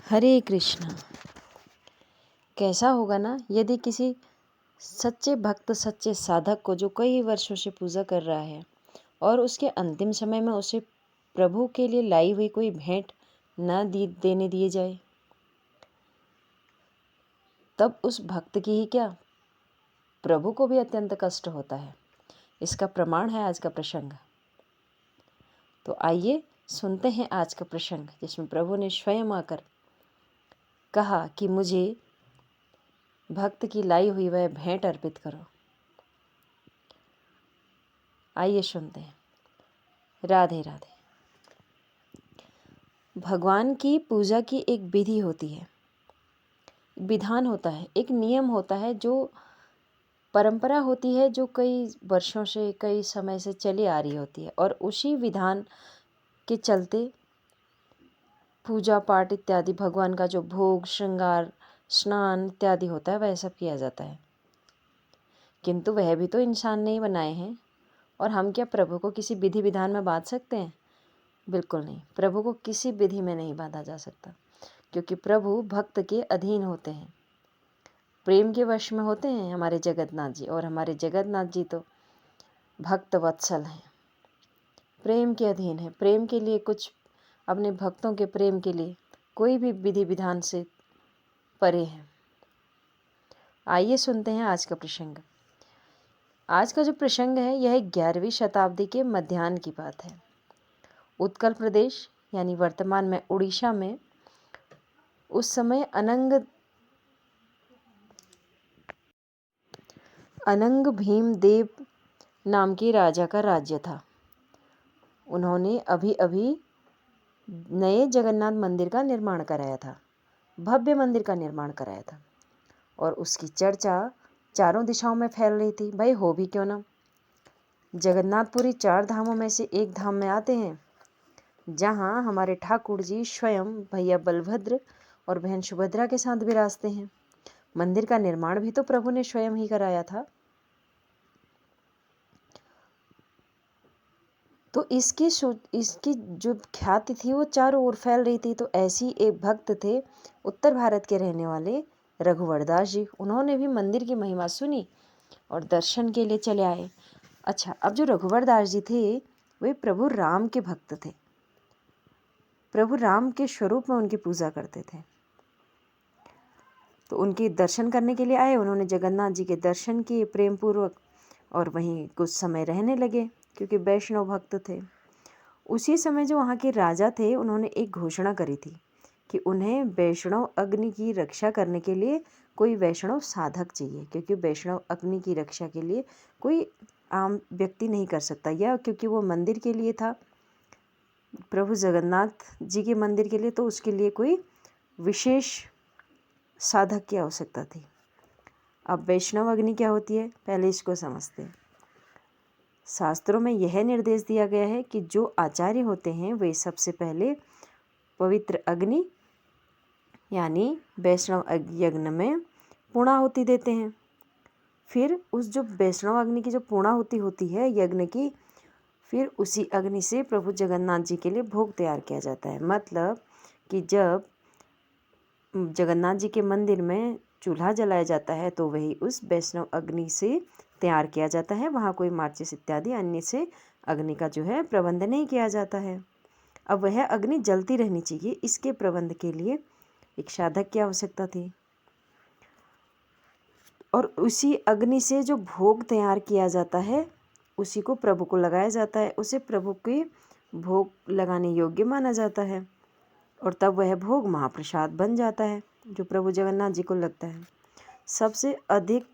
हरे कृष्णा। कैसा होगा ना यदि किसी सच्चे भक्त, सच्चे साधक को जो कई वर्षों से पूजा कर रहा है और उसके अंतिम समय में उसे प्रभु के लिए लाई हुई कोई भेंट देने दिए जाए, तब उस भक्त की ही क्या, प्रभु को भी अत्यंत कष्ट होता है। इसका प्रमाण है आज का प्रसंग। तो आइए सुनते हैं आज का प्रसंग, जिसमें प्रभु ने स्वयं आकर कहा कि मुझे भक्त की लाई हुई वह भेंट अर्पित करो। आइए सुनते हैं। राधे राधे। भगवान की पूजा की एक विधि होती है, विधान होता है, एक नियम होता है, जो परंपरा होती है, जो कई वर्षों से, कई समय से चली आ रही होती है। और उसी विधान के चलते पूजा पाठ इत्यादि, भगवान का जो भोग, श्रृंगार, स्नान इत्यादि होता है, वह सब किया जाता है। किंतु वह भी तो इंसान ने ही बनाए हैं, और हम क्या प्रभु को किसी विधि विधान में बांध सकते हैं? बिल्कुल नहीं। प्रभु को किसी विधि में नहीं बांधा जा सकता, क्योंकि प्रभु भक्त के अधीन होते हैं, प्रेम के वश में होते हैं हमारे जगन्नाथ जी। और हमारे जगन्नाथ जी तो भक्त वत्सल हैं, प्रेम के अधीन है। प्रेम के लिए कुछ, अपने भक्तों के प्रेम के लिए कोई भी विधि विधान से परे है। आइए सुनते हैं आज का प्रसंग। आज का जो प्रसंग है, यह 11वीं शताब्दी के मध्याह्न की बात है। उत्कल प्रदेश यानी वर्तमान में उड़ीसा में उस समय अनंग भीम देव नाम के राजा का राज्य था। उन्होंने अभी अभी नए जगन्नाथ मंदिर का निर्माण कराया था, भव्य मंदिर का निर्माण कराया था, और उसकी चर्चा चारों दिशाओं में फैल रही थी। भाई हो भी क्यों ना, जगन्नाथपुरी 4 धामों में से एक धाम में आते हैं, जहाँ हमारे ठाकुर जी स्वयं भैया बलभद्र और बहन सुभद्रा के साथ विराजते हैं। मंदिर का निर्माण भी तो प्रभु ने स्वयं ही कराया था। तो इसकी जो ख्याति थी वो चारों ओर फैल रही थी। तो ऐसी एक भक्त थे, उत्तर भारत के रहने वाले रघुवर दास जी। उन्होंने भी मंदिर की महिमा सुनी और दर्शन के लिए चले आए। अच्छा, अब जो रघुवर दास जी थे, वे प्रभु राम के भक्त थे, प्रभु राम के स्वरूप में उनकी पूजा करते थे। तो उनके दर्शन करने के लिए आए। उन्होंने जगन्नाथ जी के दर्शन किए प्रेम पूर्वक, और वहीं कुछ समय रहने लगे, क्योंकि वैष्णव भक्त थे। उसी समय जो वहाँ के राजा थे, उन्होंने एक घोषणा करी थी कि उन्हें वैष्णव अग्नि की रक्षा करने के लिए कोई वैष्णव साधक चाहिए, क्योंकि वैष्णव अग्नि की रक्षा के लिए कोई आम व्यक्ति नहीं कर सकता। या क्योंकि वो मंदिर के लिए था, प्रभु जगन्नाथ जी के मंदिर के लिए, तो उसके लिए कोई विशेष साधक की आवश्यकता थी। अब वैष्णव अग्नि क्या होती है, पहले इसको समझते हैं। शास्त्रों में यह निर्देश दिया गया है कि जो आचार्य होते हैं, वे सबसे पहले पवित्र अग्नि यानी वैष्णव यज्ञ में पूर्णाहुति देते हैं। फिर उस जो वैष्णव अग्नि की जो पूर्णाहुति होती है यज्ञ की, फिर उसी अग्नि से प्रभु जगन्नाथ जी के लिए भोग तैयार किया जाता है। मतलब कि जब जगन्नाथ जी के मंदिर में चूल्हा जलाया जाता है, तो वही उस वैष्णव अग्नि से तैयार किया जाता है। वहाँ कोई माचिस इत्यादि अन्य से अग्नि का जो है प्रबंध नहीं किया जाता है। अब वह अग्नि जलती रहनी चाहिए, इसके प्रबंध के लिए एक साधक की आवश्यकता थी। और उसी अग्नि से जो भोग तैयार किया जाता है, उसी को प्रभु को लगाया जाता है। उसे प्रभु के भोग लगाने योग्य माना जाता है, और तब वह भोग महाप्रसाद बन जाता है, जो प्रभु जगन्नाथ जी को लगता है। सबसे अधिक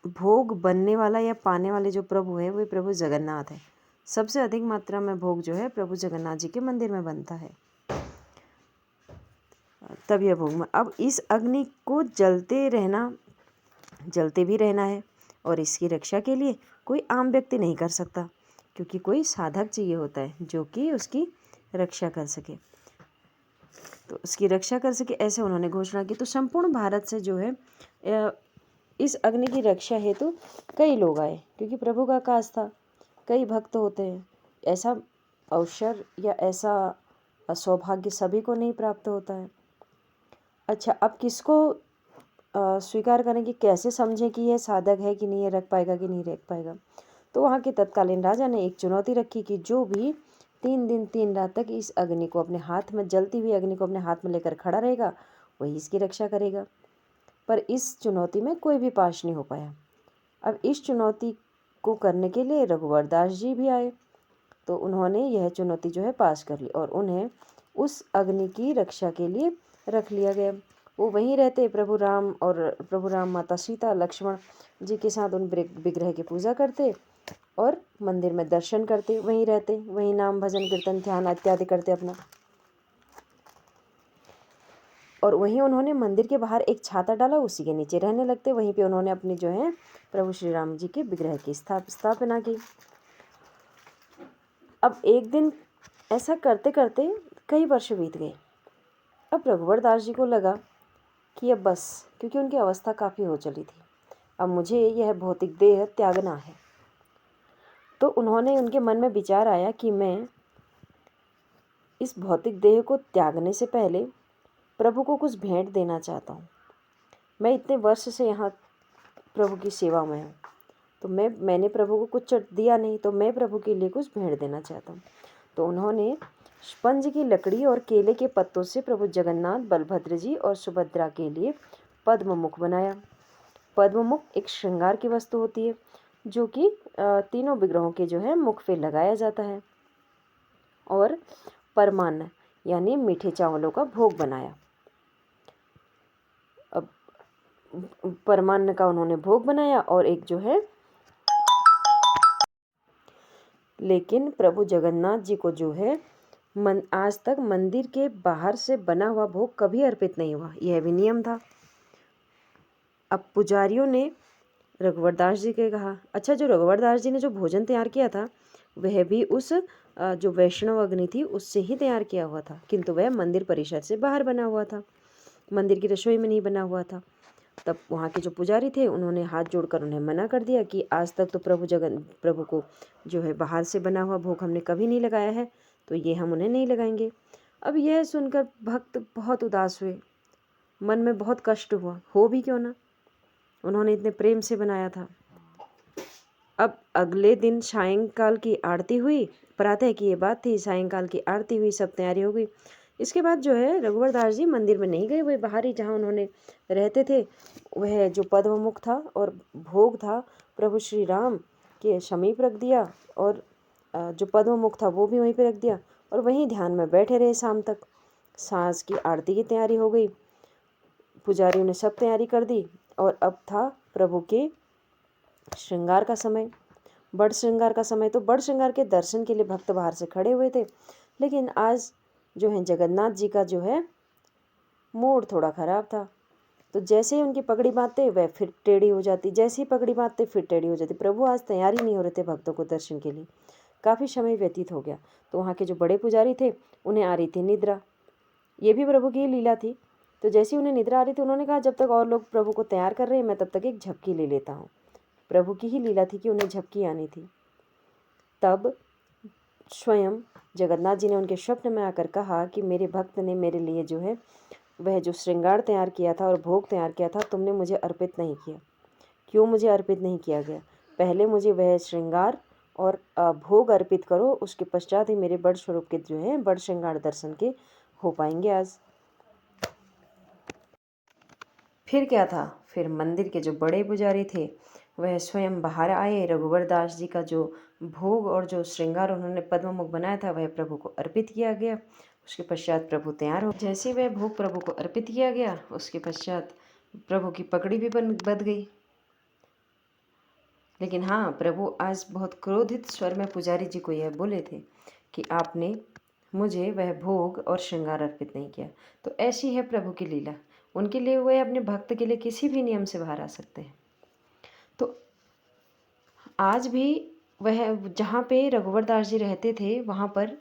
भोग बनने वाला या पाने वाले जो प्रभु है, वे प्रभु जगन्नाथ है। सबसे अधिक मात्रा में भोग जो है प्रभु जगन्नाथ जी के मंदिर में बनता है, तब यह भोग में। अब इस अग्नि को जलते भी रहना है, और इसकी रक्षा के लिए कोई आम व्यक्ति नहीं कर सकता, क्योंकि कोई साधक चाहिए होता है जो कि उसकी रक्षा कर सके। तो उसकी रक्षा कर सके, ऐसे उन्होंने घोषणा की। तो संपूर्ण भारत से जो है इस अग्नि की रक्षा हेतु कई लोग आए, क्योंकि प्रभु का काज था, कई भक्त होते हैं। ऐसा अवसर या ऐसा सौभाग्य सभी को नहीं प्राप्त होता है। अच्छा, अब किसको स्वीकार करें कि कैसे समझें कि यह साधक है कि नहीं, ये रख पाएगा कि नहीं रख पाएगा। तो वहाँ के तत्कालीन राजा ने एक चुनौती रखी कि जो भी 3 दिन 3 रात तक इस अग्नि को अपने हाथ में, जलती हुई अग्नि को अपने हाथ में लेकर खड़ा रहेगा, वही इसकी रक्षा करेगा। पर इस चुनौती में कोई भी पास नहीं हो पाया। अब इस चुनौती को करने के लिए रघुवर दास जी भी आए, तो उन्होंने यह चुनौती जो है पास कर ली और उन्हें उस अग्नि की रक्षा के लिए रख लिया गया। वो वहीं रहते, प्रभु राम, माता सीता, लक्ष्मण जी के साथ उन विग्रह की पूजा करते और मंदिर में दर्शन करते, वहीं रहते, वहीं नाम भजन कीर्तन ध्यान इत्यादि करते अपना। और वहीं उन्होंने मंदिर के बाहर एक छाता डाला, उसी के नीचे रहने लगते। वहीं पे उन्होंने अपनी जो है प्रभु श्री राम जी के विग्रह की स्थापना की। अब एक दिन ऐसा करते करते कई वर्ष बीत गए। अब रघुवर दास जी को लगा कि अब बस, क्योंकि उनकी अवस्था काफ़ी हो चली थी, अब मुझे यह भौतिक देह त्यागना है। तो उनके मन में विचार आया कि मैं इस भौतिक देह को त्यागने से पहले प्रभु को कुछ भेंट देना चाहता हूँ। मैं इतने वर्ष से यहाँ प्रभु की सेवा में हूँ, तो मैंने प्रभु को कुछ दिया नहीं, तो मैं प्रभु के लिए कुछ भेंट देना चाहता हूँ। तो उन्होंने स्पंज की लकड़ी और केले के पत्तों से प्रभु जगन्नाथ, बलभद्र जी और सुभद्रा के लिए पद्म मुख बनाया। पद्म मुख एक श्रृंगार की वस्तु होती है, जो कि तीनों विग्रहों के जो है मुख पे लगाया जाता है। और परमान्न यानी मीठे चावलों का भोग बनाया। अब परमान्न का उन्होंने भोग बनाया और एक जो है, लेकिन प्रभु जगन्नाथ जी को जो है आज तक मंदिर के बाहर से बना हुआ भोग कभी अर्पित नहीं हुआ, यह भी नियम था। अब पुजारियों ने रघुवर दास जी के कहा, अच्छा, जो रघुवर दास जी ने जो भोजन तैयार किया था वह भी उस जो वैष्णव अग्नि थी उससे ही तैयार किया हुआ था, किंतु वह मंदिर परिसर से बाहर बना हुआ था, मंदिर की रसोई में नहीं बना हुआ था। तब वहाँ के जो पुजारी थे उन्होंने हाथ जोड़कर उन्हें मना कर दिया कि आज तक तो प्रभु को जो है बाहर से बना हुआ भोग हमने कभी नहीं लगाया है, तो ये हम उन्हें नहीं लगाएंगे। अब यह सुनकर भक्त बहुत उदास हुए, मन में बहुत कष्ट हुआ, हो भी क्यों ना, उन्होंने इतने प्रेम से बनाया था। अब अगले दिन सायंकाल की आरती हुई, प्रातः की ये बात थी, सायंकाल की आरती हुई, सब तैयारी हो गई। इसके बाद जो है रघुवर दास जी मंदिर में नहीं गए, वह बाहर ही जहाँ उन्होंने रहते थे, वह जो पद्ममुख था और भोग था प्रभु श्री राम के समीप रख दिया, और जो पद्ममुख था वो भी वहीं पे रख दिया, और वहीं ध्यान में बैठे रहे शाम तक। सांझ की आरती की तैयारी हो गई, पुजारियों ने सब तैयारी कर दी, और अब था प्रभु के श्रृंगार का समय, बड़ श्रृंगार का समय। तो बड़ श्रृंगार के दर्शन के लिए भक्त बाहर से खड़े हुए थे, लेकिन आज जो है जगन्नाथ जी का जो है मूड थोड़ा खराब था। तो जैसे ही उनकी पगड़ी बांधते वह फिर टेढ़ी हो जाती, जैसे ही पगड़ी बांधते फिर टेढ़ी हो जाती। प्रभु आज तैयार ही नहीं हो रहे थे भक्तों को दर्शन के लिए। काफ़ी समय व्यतीत हो गया, तो वहाँ के जो बड़े पुजारी थे उन्हें आ रही थी निद्रा, ये भी प्रभु की लीला थी। तो जैसे ही उन्हें निद्रा आ रही थी, उन्होंने कहा जब तक और लोग प्रभु को तैयार कर रहे हैं, मैं तब तक एक झपकी ले लेता हूँ। प्रभु की ही लीला थी कि उन्हें झपकी आनी थी। तब स्वयं जगन्नाथ जी ने उनके स्वप्न में आकर कहा कि मेरे भक्त ने मेरे लिए जो है वह जो श्रृंगार तैयार किया था और भोग तैयार किया था, तुमने मुझे अर्पित नहीं किया। क्यों मुझे अर्पित नहीं किया गया? पहले मुझे वह श्रृंगार और भोग अर्पित करो, उसके पश्चात ही मेरे बड़ स्वरूप के जो है बड़ श्रृंगार दर्शन के हो पाएंगे आज। फिर क्या था, फिर मंदिर के जो बड़े पुजारी थे वह स्वयं बाहर आए। रघुवर दास जी का जो भोग और जो श्रृंगार उन्होंने पद्ममुख बनाया था वह प्रभु को अर्पित किया गया। उसके पश्चात प्रभु तैयार हो, जैसे वह भोग प्रभु को अर्पित किया गया, उसके पश्चात प्रभु की पगड़ी भी बंध गई। लेकिन हाँ, प्रभु आज बहुत क्रोधित स्वर में पुजारी जी को यह बोले थे कि आपने मुझे वह भोग और श्रृंगार अर्पित नहीं किया। तो ऐसी है प्रभु की लीला, उनके लिए वह अपने भक्त के लिए किसी भी नियम से बाहर आ सकते हैं। तो आज भी वह जहाँ पे रघुवर दास जी रहते थे वहाँ पर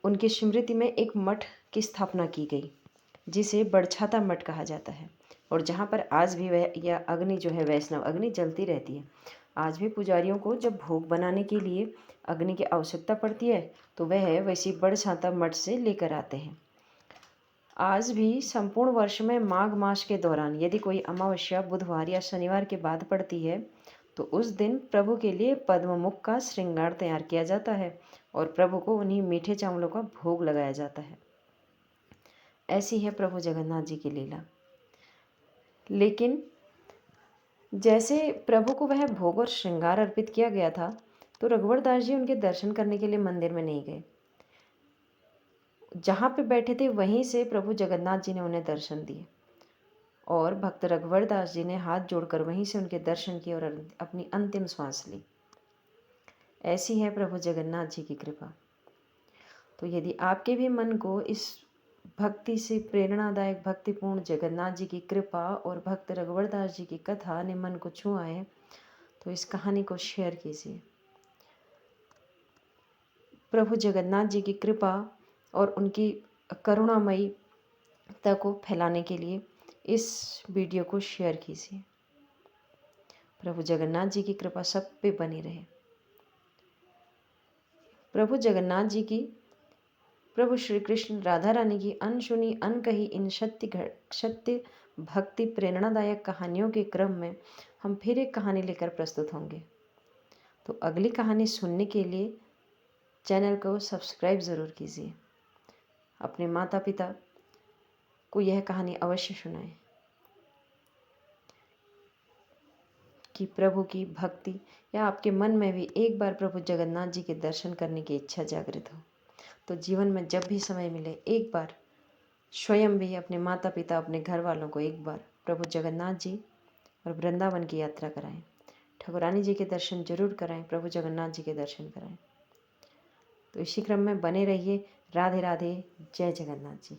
उनकी स्मृति में एक मठ की स्थापना की गई, जिसे बड़छाता मठ कहा जाता है। और जहाँ पर आज भी वह यह अग्नि जो है वैष्णव अग्नि जलती रहती है। आज भी पुजारियों को जब भोग बनाने के लिए अग्नि की आवश्यकता पड़ती है तो वह वैसी बड़छाता मठ से लेकर आते हैं। आज भी संपूर्ण वर्ष में माघ मास के दौरान यदि कोई अमावस्या बुधवार या शनिवार के बाद पड़ती है तो उस दिन प्रभु के लिए पद्ममुख का श्रृंगार तैयार किया जाता है और प्रभु को उन्हीं मीठे चावलों का भोग लगाया जाता है। ऐसी है प्रभु जगन्नाथ जी की लीला। लेकिन जैसे प्रभु को वह भोग और श्रृंगार अर्पित किया गया था तो रघुवर दास जी उनके दर्शन करने के लिए मंदिर में नहीं गए। जहाँ पे बैठे थे वहीं से प्रभु जगन्नाथ जी ने उन्हें दर्शन दिए और भक्त रघुवर दास जी ने हाथ जोड़कर वहीं से उनके दर्शन किए और अपनी अंतिम श्वास ली। ऐसी है प्रभु जगन्नाथ जी की कृपा। तो यदि आपके भी मन को इस भक्ति से प्रेरणादायक भक्तिपूर्ण जगन्नाथ जी की कृपा और भक्त रघुवर दास जी की कथा ने मन को छुआ है तो इस कहानी को शेयर कीजिए। प्रभु जगन्नाथ जी की कृपा और उनकी करुणामयीता को फैलाने के लिए इस वीडियो को शेयर कीजिए। प्रभु जगन्नाथ जी की कृपा सब पे बनी रहे। प्रभु जगन्नाथ जी की, प्रभु श्री कृष्ण राधा रानी की अनसुनी अनकही इन सत्य भक्ति प्रेरणादायक कहानियों के क्रम में हम फिर एक कहानी लेकर प्रस्तुत होंगे। तो अगली कहानी सुनने के लिए चैनल को सब्सक्राइब ज़रूर कीजिए। अपने माता पिता को यह कहानी अवश्य सुनाएं कि प्रभु की भक्ति या आपके मन में भी एक बार प्रभु जगन्नाथ जी के दर्शन करने की इच्छा जागृत हो तो जीवन में जब भी समय मिले एक बार स्वयं भी अपने माता पिता अपने घर वालों को एक बार प्रभु जगन्नाथ जी और वृंदावन की यात्रा कराएं। ठाकुरानी जी के दर्शन जरूर कराएं, प्रभु जगन्नाथ जी के दर्शन कराएं। तो इसी क्रम में बने रहिए। राधे राधे। जय जगन्नाथ जी।